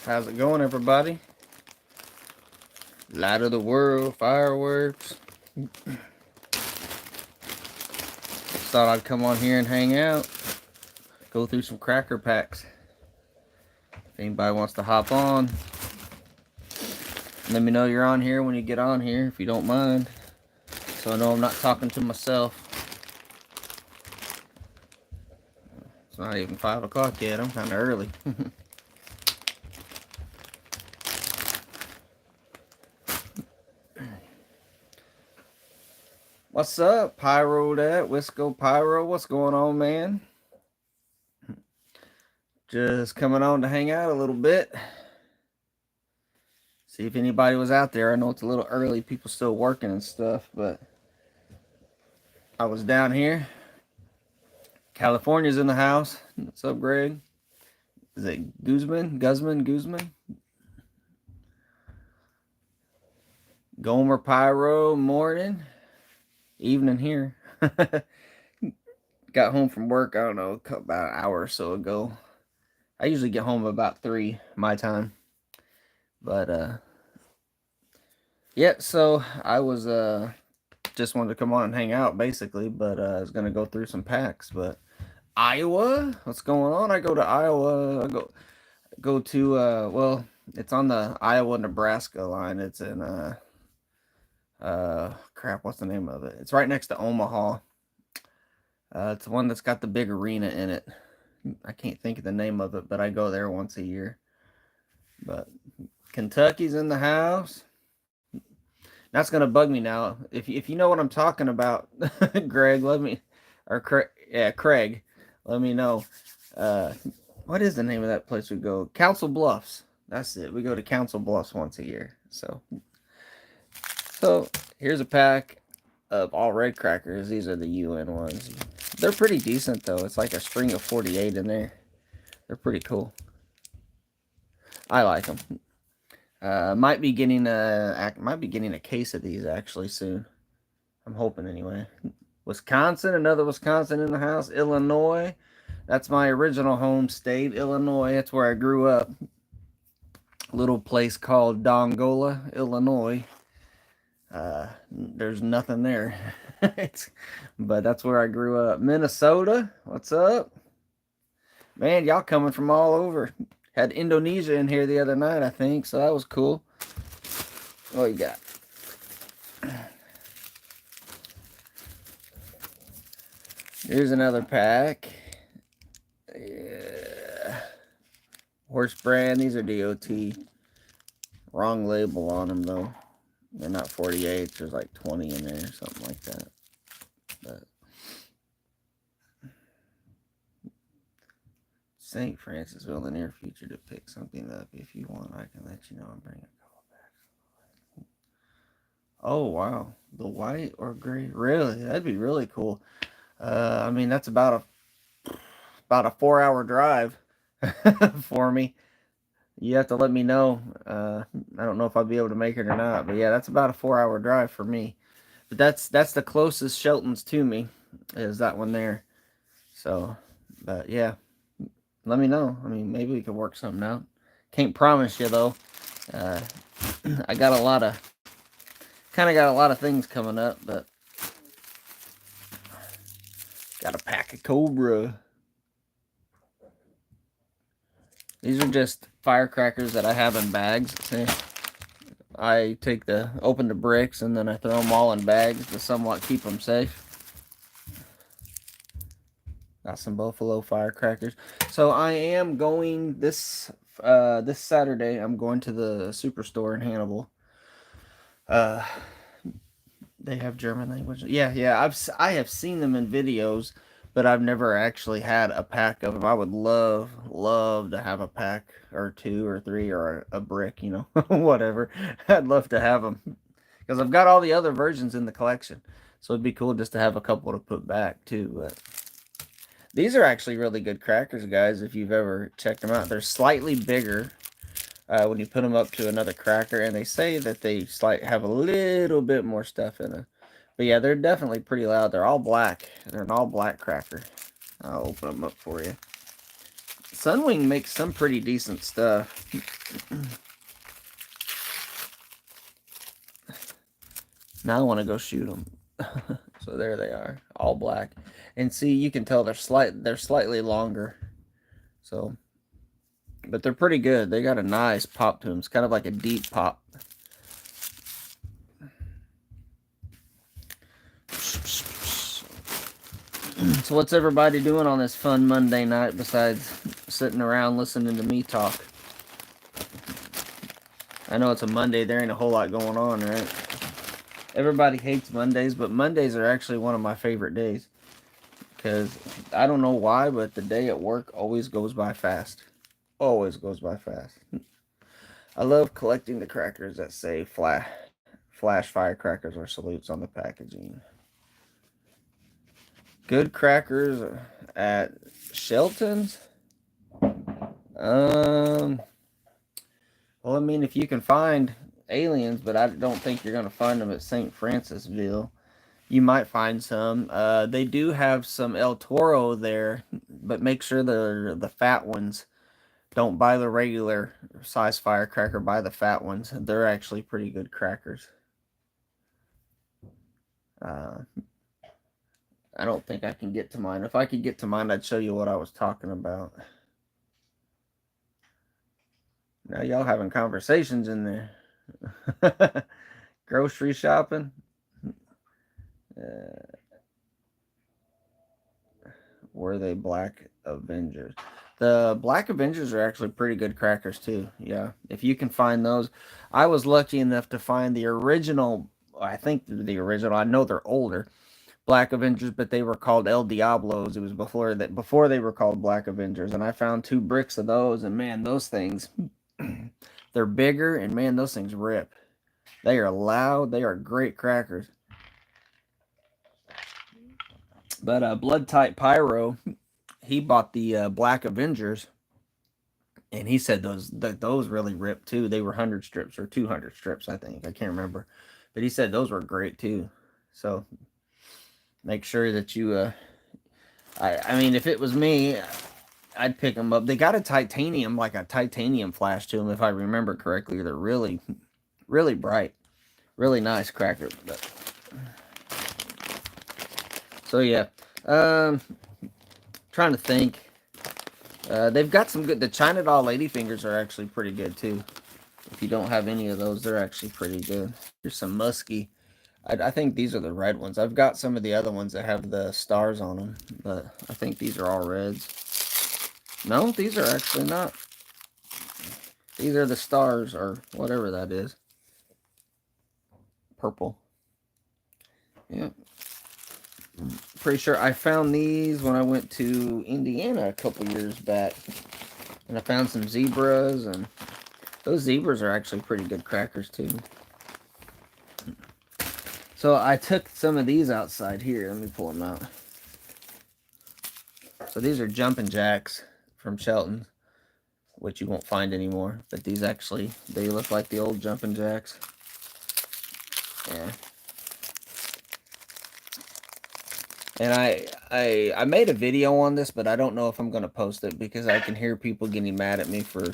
How's it going, everybody? Light of the world, fireworks. Thought I'd come on here and hang out, go through some cracker packs. If anybody wants to hop on, let me know you're on here when you get on here, if you don't mind, so I know I'm not talking to myself. It's not even 5 o'clock yet. I'm kind of early. What's up, Pyro? That Wisco Pyro. What's going on, man? Just coming on to hang out a little bit. See if anybody was out there. I know it's a little early. People still working and stuff, but I was down here. California's in the house. What's up, Greg? Is it Guzman? Gomer Pyro, morning. Evening here. Got home from work, I don't know, about an hour or so ago. I usually get home about 3 my time. But yeah, so I was just wanted to come on and hang out basically, but I was gonna go through some packs. But Iowa, what's going on? I go to Iowa. I go to well, it's on the Iowa-Nebraska line. It's in crap, what's the name of it? It's right next to Omaha. It's the one that's got the big arena in it. I can't think of the name of it, but I go there once a year. But Kentucky's in the house. That's gonna bug me now. If you know what I'm talking about, Greg, let me, or Craig, let me know. What is the name of that place we go? Council Bluffs. That's it. We go to Council Bluffs once a year. So here's a pack of all red crackers. These are the UN ones. They're pretty decent though. It's like a string of 48 in there. They're pretty cool. I like them. Might be getting a case of these actually soon. I'm hoping anyway. Wisconsin, another Wisconsin in the house. Illinois, that's my original home state. Illinois, that's where I grew up. A little place called Dongola, Illinois. There's nothing there. But that's where I grew up. Minnesota, what's up? Man, y'all coming from all over. Had Indonesia in here the other night, I think, so that was cool. What you got? Here's another pack. Yeah. Horse brand. These are DOT. Wrong label on them, though. They're not 48. There's like 20 in there or something like that. But St. Francisville in the near future to pick something up. If you want, I can let you know and bring a couple back. Oh, wow. The white or gray? Really? That'd be really cool. I mean, that's about a 4-hour drive for me. You have to let me know. I don't know if I'll be able to make it or not, but yeah, that's about a 4-hour drive for me. But that's the closest Shelton's to me, is that one there. So, but yeah, let me know. I mean, maybe we can work something out. Can't promise you though. I got a lot of things coming up, but got a pack of Cobra. These are just firecrackers that I have in bags. See, I open the bricks and then I throw them all in bags to somewhat keep them safe. Got some Buffalo firecrackers. So I am going this Saturday. I'm going to the Superstore in Hannibal. They have German language. Yeah. I have seen them in videos, but I've never actually had a pack of them. I would love to have a pack or 2 or 3 or a brick, whatever. I'd love to have them because I've got all the other versions in the collection. So it'd be cool just to have a couple to put back too. But these are actually really good crackers, guys. If you've ever checked them out, they're slightly bigger when you put them up to another cracker, and they say that they have a little bit more stuff in it. But yeah, they're definitely pretty loud. They're all black. They're an all black cracker. I'll open them up for you. Sunwing makes some pretty decent stuff. Now I want to go shoot them. So there they are, all black. And see, you can tell they're slightly longer. So, but they're pretty good. They got a nice pop to them. It's kind of like a deep pop. So what's everybody doing on this fun Monday night besides sitting around listening to me talk? I know it's a Monday. There ain't a whole lot going on, right? Everybody hates Mondays, but Mondays are actually one of my favorite days. Because I don't know why, but the day at work always goes by fast. Always goes by fast. I love collecting the crackers that say flash firecrackers or salutes on the packaging. Good crackers at Shelton's. Well, I mean, if you can find aliens, but I don't think you're going to find them at St. Francisville. You might find some. They do have some El Toro there, but make sure they're the fat ones. Don't buy the regular size firecracker, buy the fat ones. They're actually pretty good crackers. I don't think I can get to mine. If I could get to mine, I'd show you what I was talking about. Now y'all having conversations in there. Grocery shopping. Were they Black Avengers? The Black Avengers are actually pretty good crackers too. Yeah, if you can find those. I was lucky enough to find the original. I think the original. I know they're older Black Avengers, but they were called El Diablos. It was before they were called Black Avengers, and I found 2 bricks of those, and man, those things, they're bigger, and man, those things rip. They are loud. They are great crackers. But Blood Type Pyro, he bought the Black Avengers, and he said those really ripped too. They were 100 strips or 200 strips, I think. I can't remember, but he said those were great too. So make sure that you. I mean, if it was me, I'd pick them up. They got a titanium flash to them, if I remember correctly. They're really, really bright, really nice cracker. But so yeah, trying to think. They've got some good. The China Doll Ladyfingers are actually pretty good too. If you don't have any of those, they're actually pretty good. Here's some musky. I think these are the red ones. I've got some of the other ones that have the stars on them, but I think these are all reds. No, these are actually not. These are the stars, or whatever that is. Purple. Yeah. Pretty sure I found these when I went to Indiana a couple years back. And I found some zebras, and those zebras are actually pretty good crackers too. So I took some of these outside here. Let me pull them out. So these are Jumpin' Jacks from Shelton's, which you won't find anymore. But these actually, they look like the old Jumpin' Jacks. Yeah. And I made a video on this, but I don't know if I'm going to post it because I can hear people getting mad at me for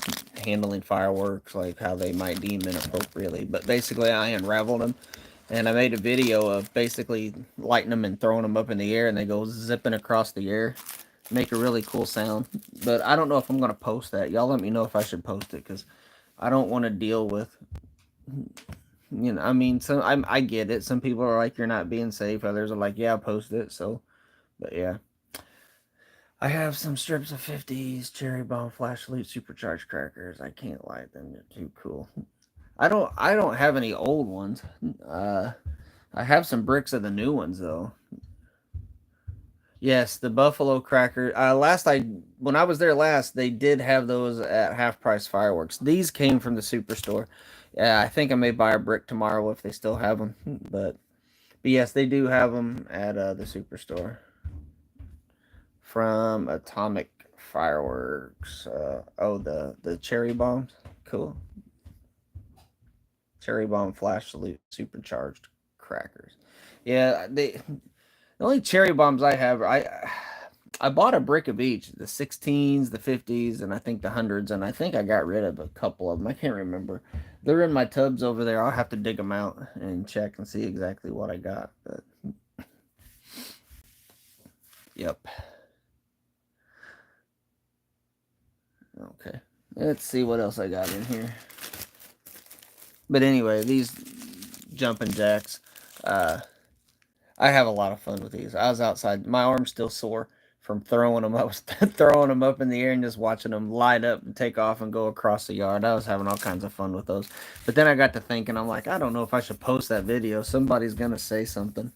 handling fireworks, like how they might deem inappropriately. But basically, I unraveled them, and I made a video of basically lighting them and throwing them up in the air, and they go zipping across the air, make a really cool sound. But I don't know if I'm going to post that. Y'all let me know if I should post it, because I don't want to deal with... You know, I mean, I get it. Some people are like, you're not being safe. Others are like, yeah, post it. So, but yeah. I have some strips of 50s, Cherry Bomb, Flash Salute, Supercharged crackers. I can't lie, them. They're too cool. I don't have any old ones. I have some bricks of the new ones, though. Yes, the Buffalo cracker. When I was there last, they did have those at half price fireworks. These came from the superstore. Yeah, I think I may buy a brick tomorrow if they still have them. But yes, they do have them at the superstore from Atomic Fireworks. The cherry bombs, cool. Cherry bomb flash salute supercharged crackers. Yeah, the only cherry bombs I have, I bought a brick of each, the 16s, the 50s, and I think the hundreds, and I think I got rid of a couple of them. I can't remember. They're in my tubs over there. I'll have to dig them out and check and see exactly what I got. But yep. Okay. Let's see what else I got in here. But anyway, these jumping jacks, I have a lot of fun with these. I was outside. My arm's still sore from throwing them up, throwing them up in the air and just watching them light up and take off and go across the yard. I was having all kinds of fun with those. But then I got to thinking, I'm like, I don't know if I should post that video. Somebody's gonna say something,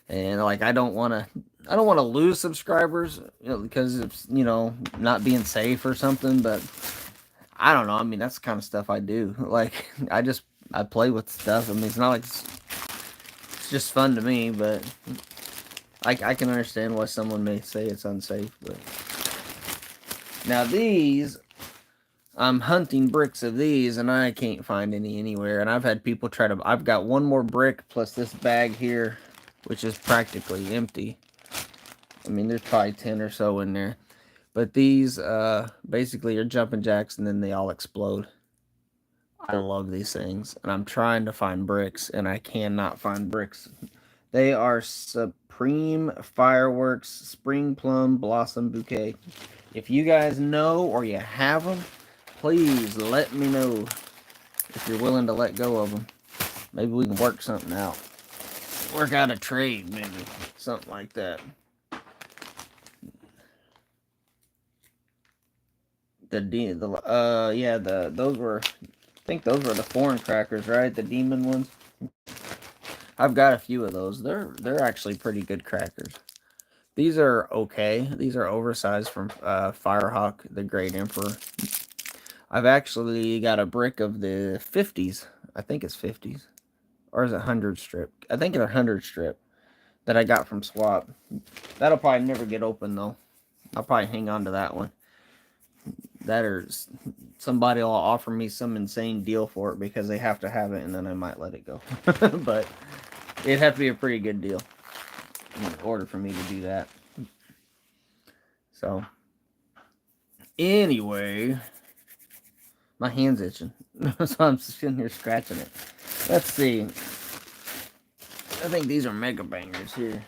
and like I don't want to lose subscribers, because it's not being safe or something. But I don't know. I mean, that's the kind of stuff I do. Like I play with stuff. I mean, it's not like it's just fun to me, but I can understand why someone may say it's unsafe. But now these, I'm hunting bricks of these, and I can't find any anywhere. And I've had people try to. I've got one more brick plus this bag here, which is practically empty. I mean, there's probably 10 or so in there. But these basically are jumping jacks, and then they all explode. I love these things, and I'm trying to find bricks, and I cannot find bricks. They are Supreme Fireworks Spring Plum Blossom Bouquet. If you guys know or you have them, please let me know if you're willing to let go of them. Maybe we can work something out. Work out a trade, maybe. Something like that. Those were, I think those were the foreign crackers, right? The demon ones. I've got a few of those. They're actually pretty good crackers. These are okay. These are oversized from Firehawk, the Great Emperor. I've actually got a brick of the 50s. I think it's 50s. Or is it 100 strip? I think it's a 100 strip that I got from Swap. That'll probably never get open, though. I'll probably hang on to that one. That or somebody will offer me some insane deal for it because they have to have it, and then I might let it go. But it'd have to be a pretty good deal in order for me to do that. So, anyway, my hand's itching, so I'm sitting here scratching it. Let's see. I think these are mega bangers here.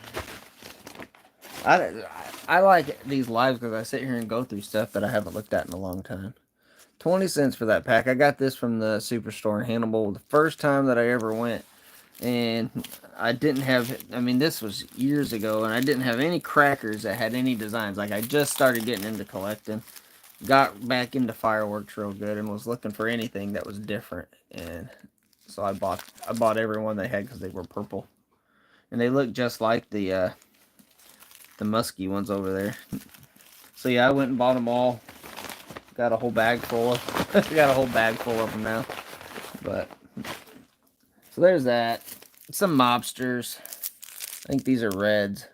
I like these lives because I sit here and go through stuff that I haven't looked at in a long time. 20 cents for that pack. I got this from the Superstore in Hannibal the first time that I ever went. And I didn't have, I mean, this was years ago, and I didn't have any crackers that had any designs. Like, I just started getting into collecting. Got back into fireworks real good and was looking for anything that was different. And so I bought every one they had because they were purple. And they look just like the musky ones over there. So yeah, I went and bought them all. Got a whole bag full of them now. But so there's that. Some mobsters. I think these are reds.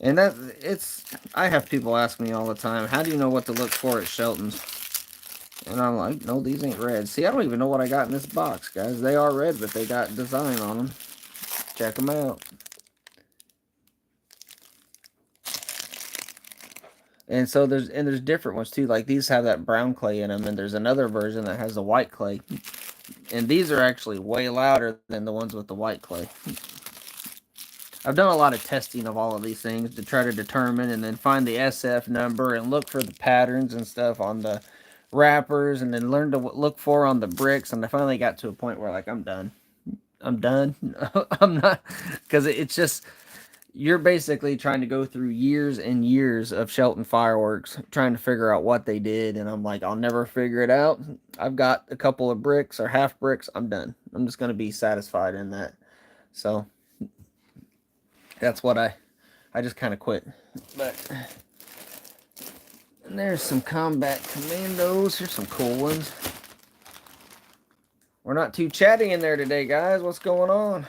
And I have people ask me all the time, how do you know what to look for at Shelton's? And I'm like, no, these ain't red. See, I don't even know what I got in this box, guys. They are red, but they got design on them. Check them out. And so there's different ones too. Like these have that brown clay in them, and there's another version that has the white clay. And these are actually way louder than the ones with the white clay. I've done a lot of testing of all of these things to try to determine and then find the SF number and look for the patterns and stuff on the wrappers, and then learn to look for on the bricks. And I finally got to a point where like I'm done. I'm not, because it's just, you're basically trying to go through years and years of Shelton Fireworks trying to figure out what they did, and I'm like, I'll never figure it out. I've got a couple of bricks or half bricks. I'm done. I'm just going to be satisfied in that. So that's what I just kind of quit. But and there's some Combat Commandos. Here's some cool ones. We're not too chatty in there today, guys. What's going on?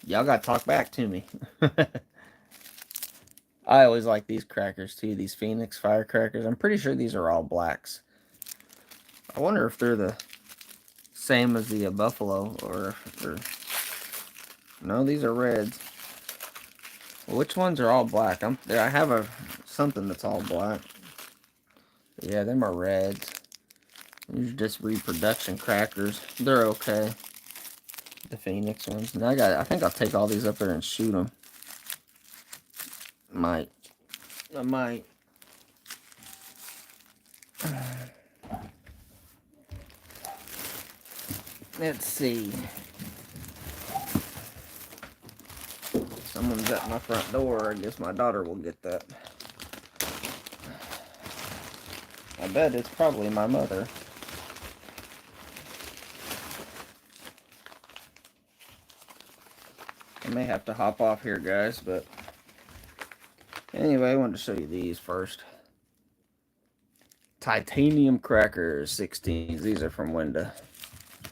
Y'all got to talk back to me. I always like these crackers, too. These Phoenix firecrackers. I'm pretty sure these are all blacks. I wonder if they're the same as the Buffalo, or No, these are reds. Well, which ones are all black? I have something that's all black. Yeah, them are reds. These are just reproduction crackers. They're okay. The Phoenix ones. And I think I'll take all these up there and shoot them. I might. Let's see. Someone's at my front door. I guess my daughter will get that. I bet it's probably my mother. I may have to hop off here, guys, but anyway, I wanted to show you these first. Titanium crackers, 16s. These are from Winda.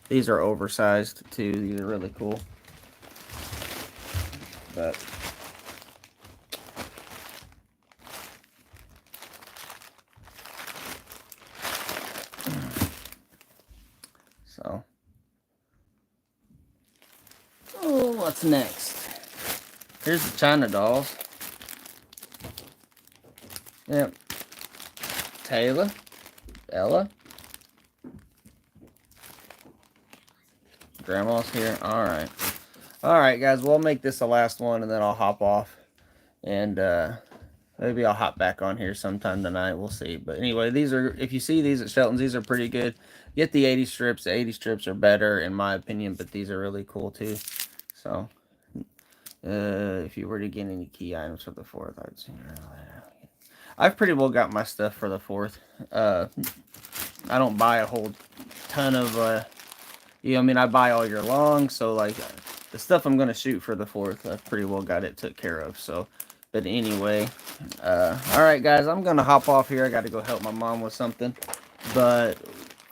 These are oversized too. These are really cool. But so, oh, what's next? Here's the China dolls. Yep. Taylor, Ella. Grandma's here. All right, guys. We'll make this the last one, and then I'll hop off, and maybe I'll hop back on here sometime tonight. We'll see. But anyway, these are, if you see these at Shelton's, these are pretty good. Get the 80 strips. The 80 strips are better in my opinion, but these are really cool too. So, if you were to get any key items for the 4th, I'd say I've pretty well got my stuff for the 4th. I don't buy a whole ton of, you know, I mean, I buy all year long, so like the stuff I'm gonna shoot for the 4th, I've pretty well got it took care of. So, but anyway, all right, guys, I'm gonna hop off here. I got to go help my mom with something, but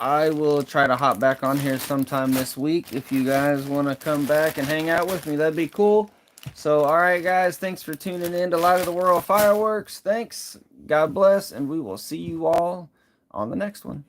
I will try to hop back on here sometime this week. If you guys want to come back and hang out with me, that'd be cool. So, all right, guys, thanks for tuning in to Light of the World Fireworks. Thanks. God bless, and we will see you all on the next one.